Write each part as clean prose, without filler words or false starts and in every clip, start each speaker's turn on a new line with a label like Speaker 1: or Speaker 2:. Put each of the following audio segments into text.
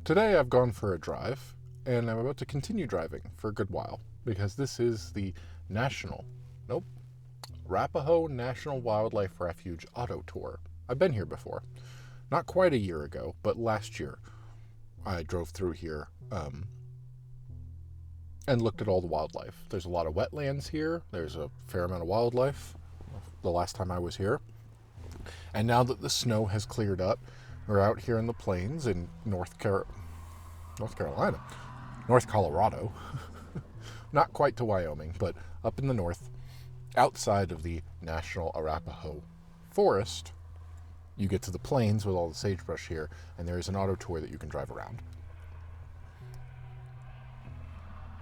Speaker 1: Today I've gone for a drive, and I'm about to continue driving for a good while, because this is the Arapaho National Wildlife Refuge Auto Tour. I've been here before. Not quite a year ago, but last year I drove through here and looked at all the wildlife. There's a lot of wetlands here. There's a fair amount of wildlife the last time I was here. And now that the snow has cleared up, we're out here in the plains in North Colorado. Not quite to Wyoming, but up in the north, outside of the National Arapaho Forest. You get to the plains with all the sagebrush here, and there is an auto tour that you can drive around.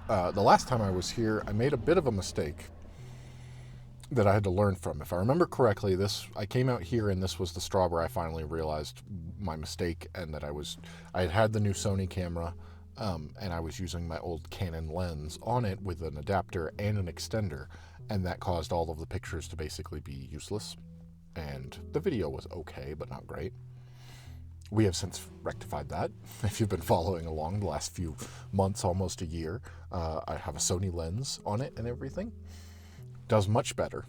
Speaker 1: The last time I was here, I made a bit of a mistake that I had to learn from. If I remember correctly, I came out here and this was the straw where I finally realized my mistake, and that I had the new Sony camera, and I was using my old Canon lens on it with an adapter and an extender, and that caused all of the pictures to basically be useless. And the video was okay, but not great. We have since rectified that. If you've been following along the last few months, almost a year, I have a Sony lens on it and everything. Does much better.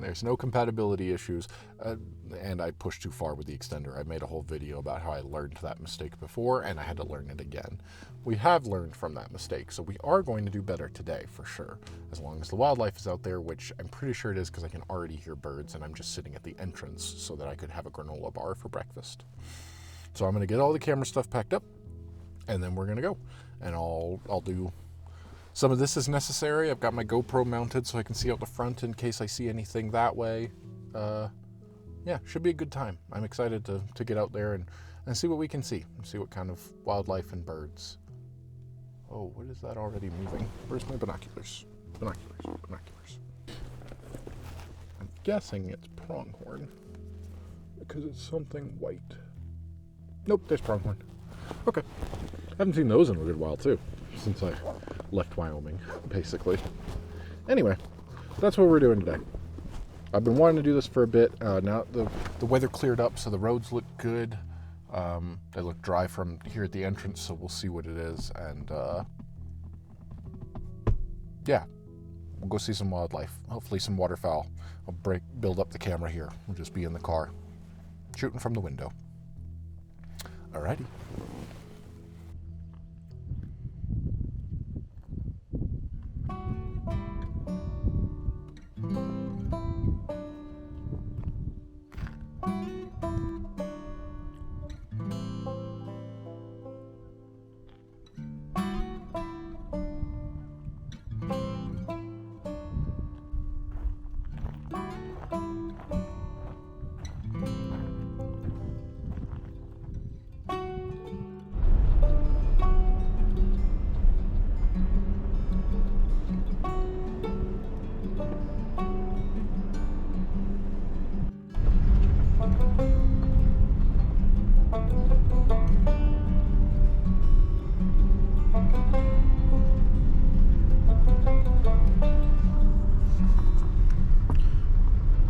Speaker 1: There's no compatibility issues, and I pushed too far with the extender. I made a whole video about how I learned that mistake before, and I had to learn it again. We have learned from that mistake, so we are going to do better today, for sure, as long as the wildlife is out there, which I'm pretty sure it is because I can already hear birds, and I'm just sitting at the entrance so that I could have a granola bar for breakfast. So I'm going to get all the camera stuff packed up, and then we're going to go, and I'll do... Some of this is necessary. I've got my GoPro mounted so I can see out the front in case I see anything that way. Yeah, should be a good time. I'm excited to get out there and see what we can see. And see what kind of wildlife and birds. Oh, what is that already moving? Where's my binoculars? Binoculars. I'm guessing it's pronghorn because it's something white. Nope, there's pronghorn. Okay. I haven't seen those in a good while, too, since I left Wyoming, basically. Anyway, that's what we're doing today. I've been wanting to do this for a bit. Now the weather cleared up, so the roads look good. They look dry from here at the entrance, so we'll see what it is. And, yeah, we'll go see some wildlife. Hopefully some waterfowl. I'll build up the camera here. We'll just be in the car, shooting from the window. Alrighty.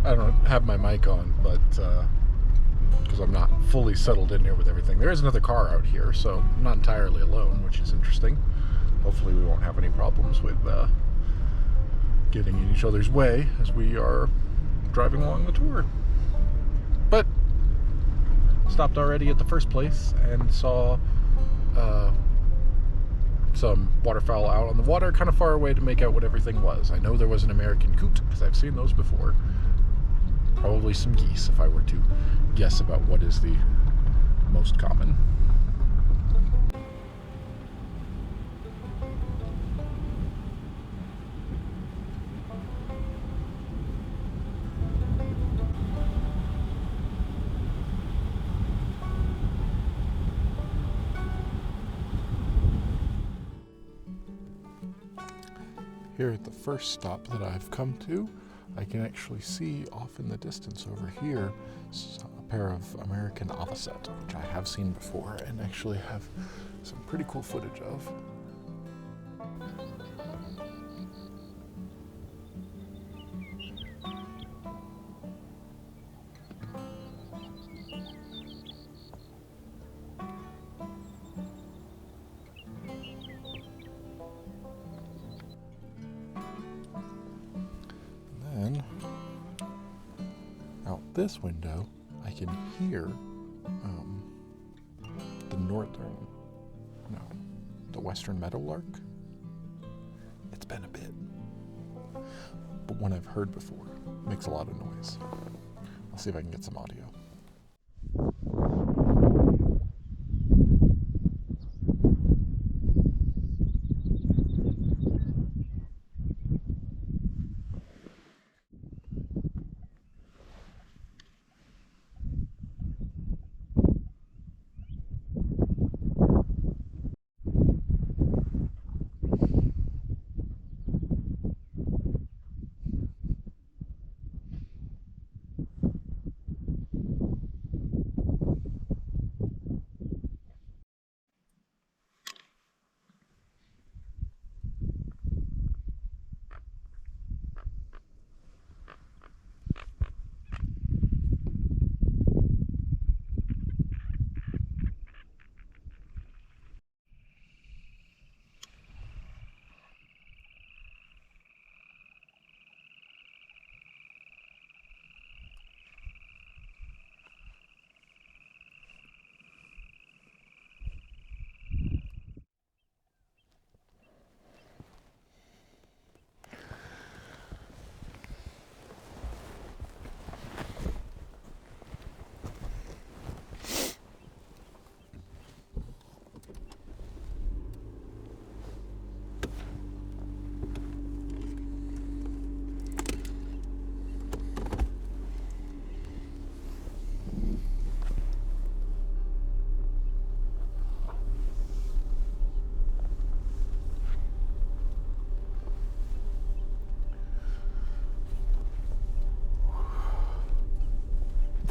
Speaker 1: I don't have my mic on, but because I'm not fully settled in here with everything. There is another car out here, so I'm not entirely alone, which is interesting. Hopefully we won't have any problems with getting in each other's way as we are driving along the tour. But stopped already at the first place and saw some waterfowl out on the water, kind of far away to make out what everything was. I know there was an American coot, because I've seen those before. Probably some geese, if I were to guess about what is the most common. Here at the first stop that I've come to, I can actually see off in the distance over here a pair of American avocet, which I have seen before and actually have some pretty cool footage of. this window, I can hear the western meadowlark. It's been a bit, but one I've heard before. Makes a lot of noise. I'll see if I can get some audio.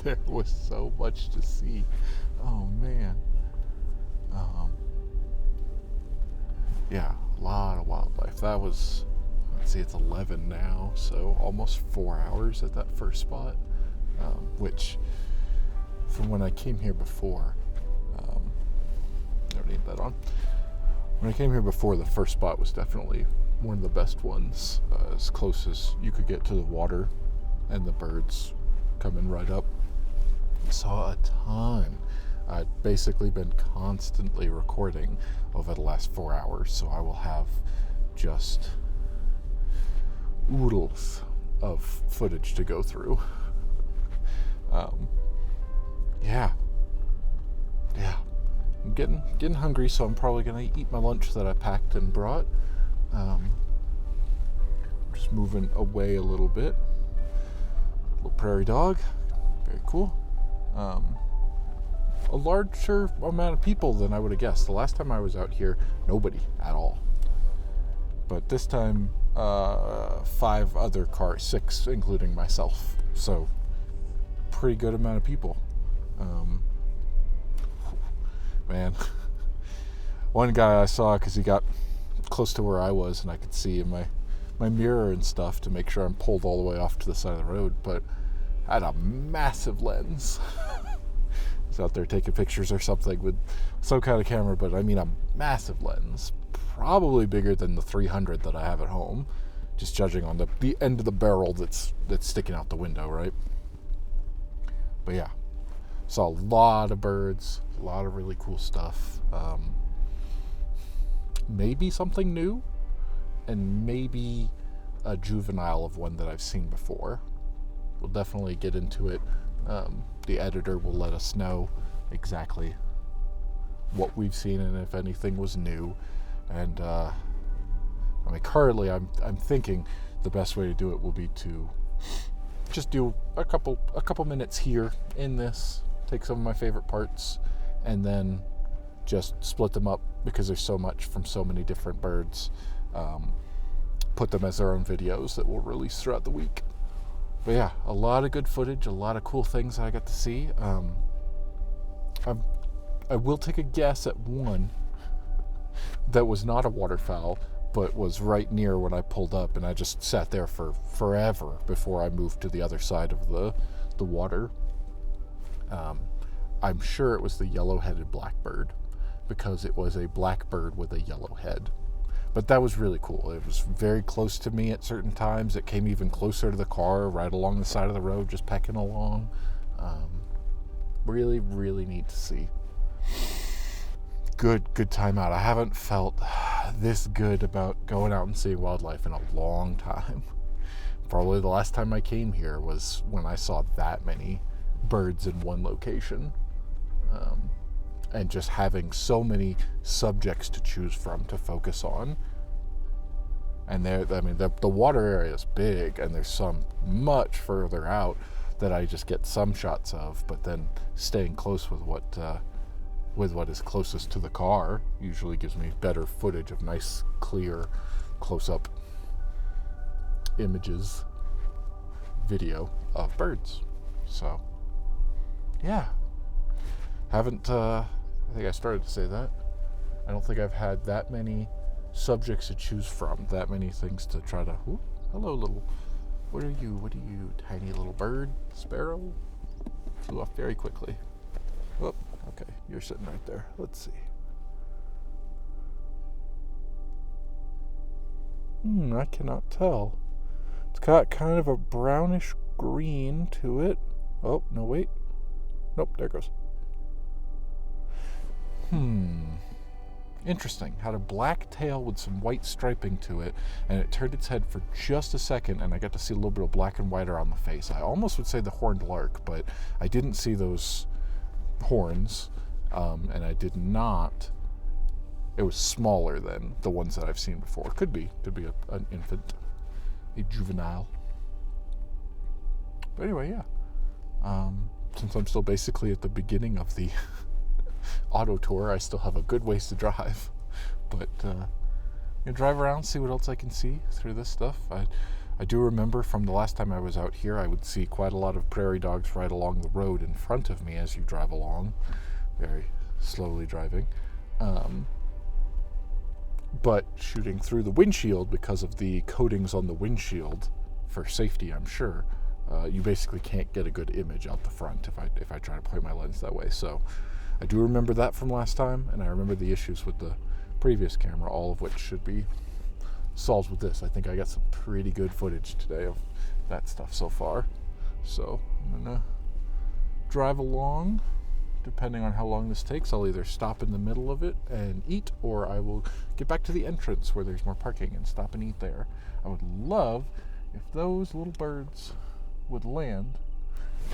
Speaker 1: There was so much to see. Oh man. Yeah, a lot of wildlife. That was, let's see, it's 11 now, so almost 4 hours at that first spot, which from when I came here before, never need that on. When I came here before, the first spot was definitely one of the best ones, as close as you could get to the water and the birds coming right up. Saw a ton. I've basically been constantly recording over the last 4 hours, so I will have just oodles of footage to go through. Yeah. I'm getting hungry, so I'm probably gonna eat my lunch that I packed and brought. Just moving away a little bit. Little prairie dog, very cool. A larger amount of people than I would have guessed. The last time I was out here, nobody at all. But this time, 5 other cars, 6 including myself. So, pretty good amount of people. Man, one guy I saw, because he got close to where I was, and I could see in my mirror and stuff to make sure I'm pulled all the way off to the side of the road, but I had a massive lens. He's out there taking pictures or something with some kind of camera, but I mean a massive lens, probably bigger than the 300 that I have at home, just judging on the end of the barrel that's sticking out the window, right? But yeah, saw a lot of birds, a lot of really cool stuff. Maybe something new, and maybe a juvenile of one that I've seen before. We'll definitely get into it. The editor will let us know exactly what we've seen and if anything was new. And I mean, currently I'm thinking the best way to do it will be to just do a couple minutes here in this, take some of my favorite parts, and then just split them up because there's so much from so many different birds. Put them as their own videos that we'll release throughout the week. But yeah, a lot of good footage, a lot of cool things I got to see. I will take a guess at one that was not a waterfowl, but was right near when I pulled up, and I just sat there for forever before I moved to the other side of the water. I'm sure it was the yellow-headed blackbird, because it was a blackbird with a yellow head. But that was really cool. It was very close to me at certain times. It came even closer to the car, right along the side of the road, just pecking along. Really, really neat to see. Good time out. I haven't felt this good about going out and seeing wildlife in a long time. Probably the last time I came here was when I saw that many birds in one location. And just having so many subjects to choose from to focus on. And the water area is big, and there's some much further out that I just get some shots of, but then staying close with what is closest to the car usually gives me better footage of nice, clear, close-up images, video of birds. So, yeah. I think I started to say that. I don't think I've had that many subjects to choose from, that many things to try to... Ooh, hello, little... What are you, tiny little bird? Sparrow? Flew off very quickly. Oh, okay, you're sitting right there. Let's see. I cannot tell. It's got kind of a brownish green to it. Oh, no, wait. Nope, there it goes. Interesting. Had a black tail with some white striping to it, and it turned its head for just a second, and I got to see a little bit of black and white around the face. I almost would say the horned lark, but I didn't see those horns, and I did not. It was smaller than the ones that I've seen before. Could be an infant, a juvenile. But anyway, yeah. Since I'm still basically at the beginning of the auto tour, I still have a good ways to drive, but drive around, see what else I can see through this stuff. I do remember from the last time I was out here, I would see quite a lot of prairie dogs right along the road in front of me as you drive along, very slowly driving, but shooting through the windshield because of the coatings on the windshield for safety, I'm sure. You basically can't get a good image out the front if I try to point my lens that way. So I do remember that from last time, and I remember the issues with the previous camera, all of which should be solved with this. I think I got some pretty good footage today of that stuff so far. So I'm gonna drive along. Depending on how long this takes, I'll either stop in the middle of it and eat, or I will get back to the entrance where there's more parking and stop and eat there. I would love if those little birds would land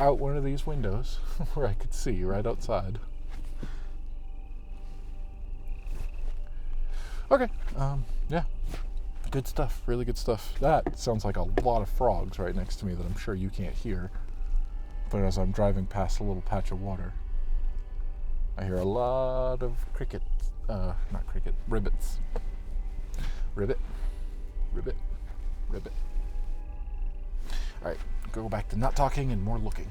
Speaker 1: out one of these windows where I could see right outside. Okay, yeah, good stuff, really good stuff. That sounds like a lot of frogs right next to me that I'm sure you can't hear, but as I'm driving past a little patch of water, I hear a lot of ribbits. Ribbit. Alright, go back to not talking and more looking.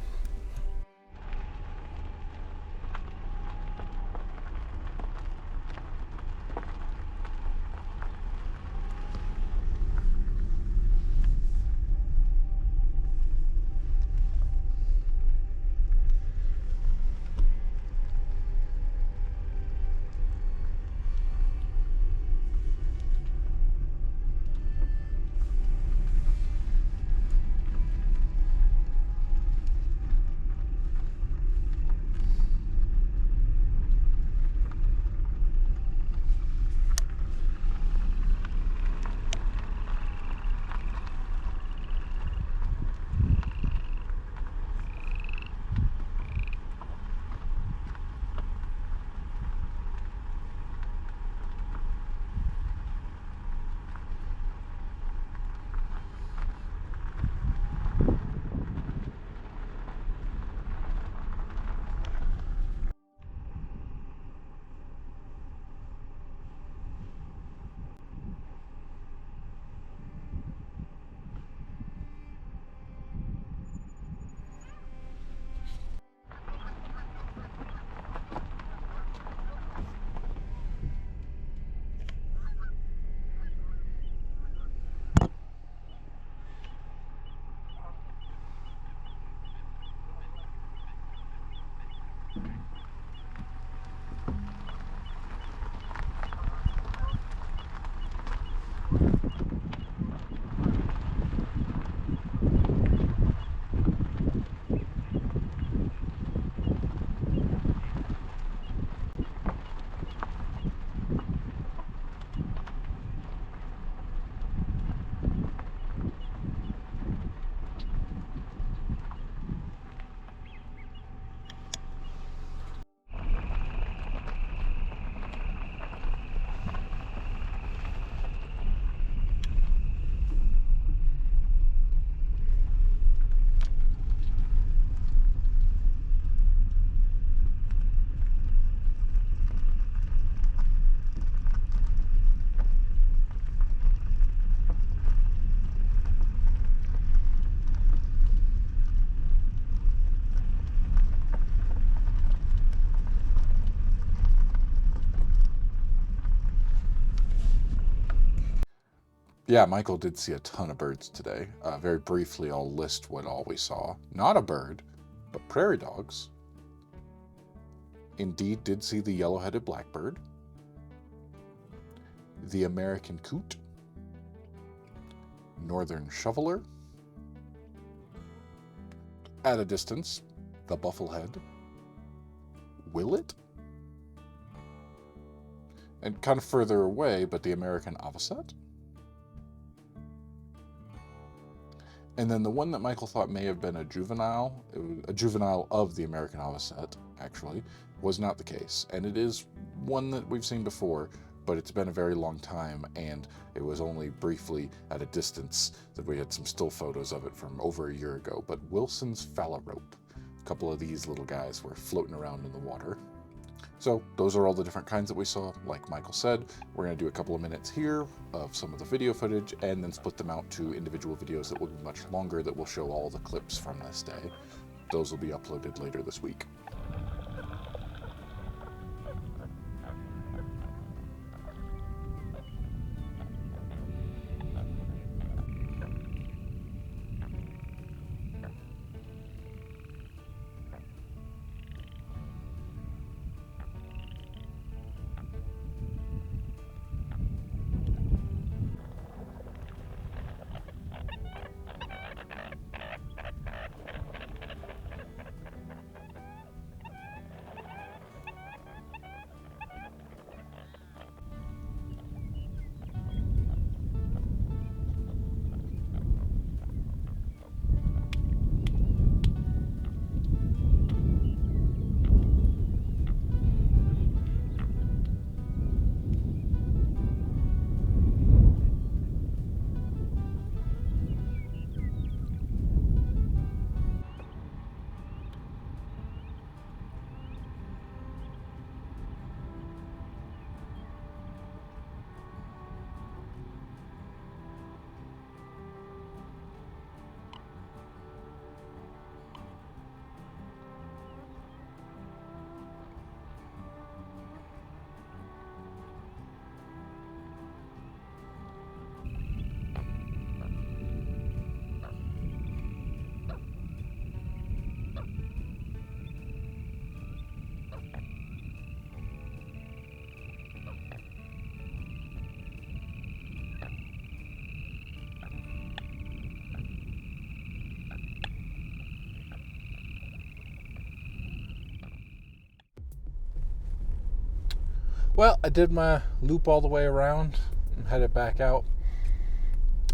Speaker 1: Yeah, Michael did see a ton of birds today. Very briefly, I'll list what all we saw. Not a bird, but prairie dogs. Indeed did see the yellow-headed blackbird, the American coot, northern shoveler, at a distance, the bufflehead, willet, and kind of further away, but the American avocet. And then the one that Michael thought may have been a juvenile, it was a juvenile of the American avocet, actually, was not the case. And it is one that we've seen before, but it's been a very long time, and it was only briefly at a distance that we had some still photos of it from over a year ago. But Wilson's phalarope, a couple of these little guys were floating around in the water. So those are all the different kinds that we saw. Like Michael said, we're going to do a couple of minutes here of some of the video footage and then split them out to individual videos that will be much longer that will show all the clips from this day. Those will be uploaded later this week. Well, I did my loop all the way around and headed back out.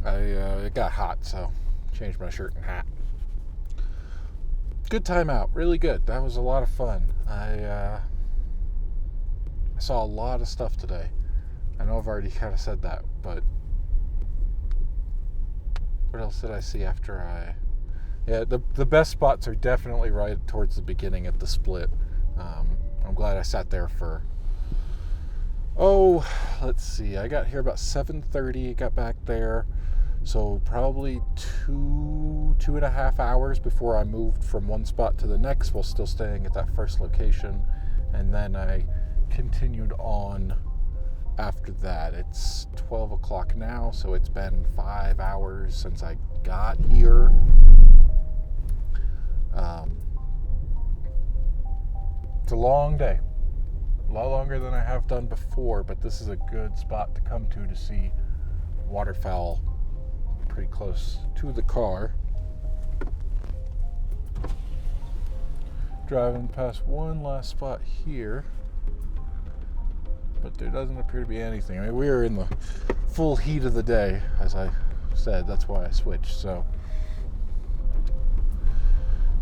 Speaker 1: It got hot, so changed my shirt and hat. Good time out, really good. That was a lot of fun. I saw a lot of stuff today. I know I've already kind of said that, but what else did I see after Yeah, the best spots are definitely right towards the beginning at the split. I'm glad I sat there for, let's see, I got here about 7:30, got back there, so probably two and a half hours before I moved from one spot to the next while still staying at that first location, and then I continued on after that. It's 12 o'clock now, so it's been 5 hours since I got here. It's a long day. A lot longer than I have done before, but this is a good spot to come to see waterfowl pretty close to the car. Driving past one last spot here, but there doesn't appear to be anything. I mean, we are in the full heat of the day, as I said. That's why I switched, so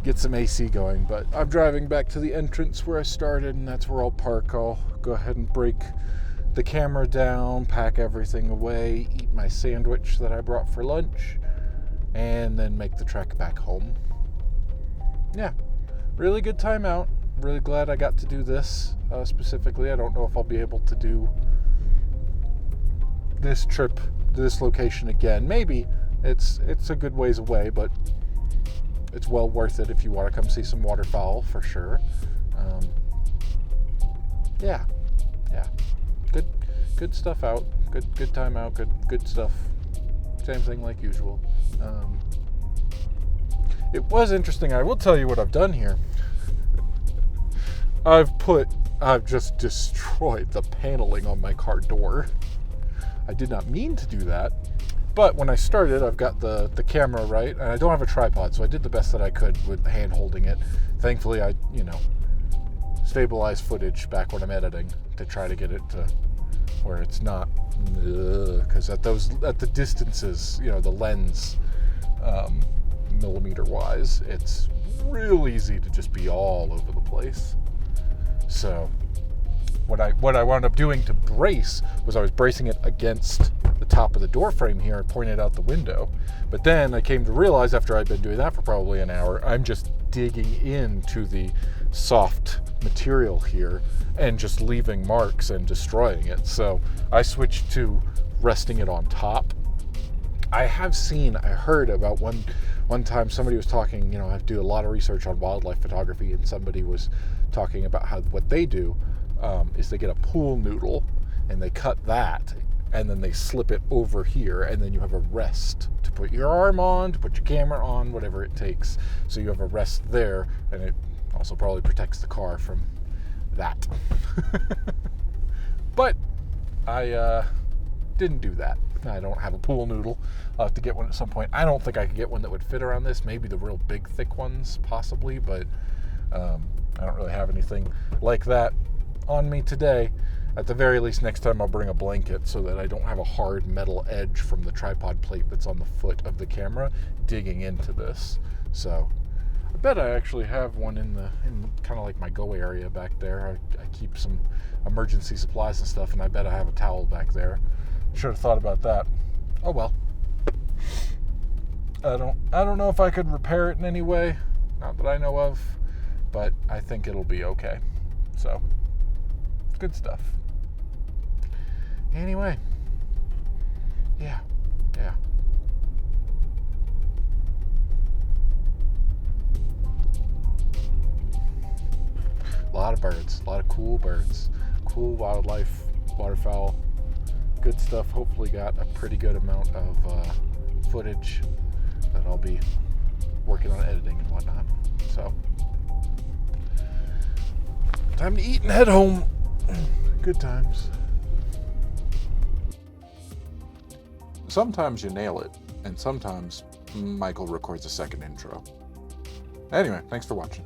Speaker 1: get some AC going. But I'm driving back to the entrance where I started, and that's where I'll park. I'll go ahead and break the camera down, pack everything away, eat my sandwich that I brought for lunch, and then make the trek back home. Yeah, really good time out. Really glad I got to do this specifically. I don't know if I'll be able to do this trip to this location again. Maybe. It's a good ways away, but it's well worth it if you want to come see some waterfowl for sure. Yeah, good stuff out. Good time out. Good stuff Same thing like usual. It was interesting. I will tell you what I've done here. I've just destroyed the paneling on my car door. I did not mean to do that, but when I started, I've got the camera right, and I don't have a tripod, so I did the best that I could with hand holding it. Thankfully, I, stabilize footage back when I'm editing to try to get it to where it's not, because at the distances, the lens, millimeter wise, it's real easy to just be all over the place. So what I wound up doing to brace was I was bracing it against the top of the door frame here and pointed out the window. But then I came to realize after I'd been doing that for probably an hour, I'm just digging into the soft material here and just leaving marks and destroying it. So I switched to resting it on top. I heard about one time somebody was talking, I do a lot of research on wildlife photography, and somebody was talking about what they do is they get a pool noodle and they cut that and then they slip it over here, and then you have a rest to put your arm on, to put your camera on, whatever it takes. So you have a rest there, and it also probably protects the car from that. But I didn't do that. I don't have a pool noodle. I'll have to get one at some point. I don't think I could get one that would fit around this. Maybe the real big, thick ones, possibly, but I don't really have anything like that on me today. At the very least, next time I'll bring a blanket so that I don't have a hard metal edge from the tripod plate that's on the foot of the camera digging into this. So I bet I actually have one in kind of like my go area back there. I keep some emergency supplies and stuff, and I bet I have a towel back there. Should have thought about that. Oh well. I don't know if I could repair it in any way, not that I know of, but I think it'll be okay. So, good stuff. Anyway, yeah. A lot of birds, a lot of cool birds, cool wildlife, waterfowl, good stuff. Hopefully got a pretty good amount of footage that I'll be working on editing and whatnot. So, time to eat and head home. Good times. Sometimes you nail it, and sometimes Michael records a second intro. Anyway, thanks for watching.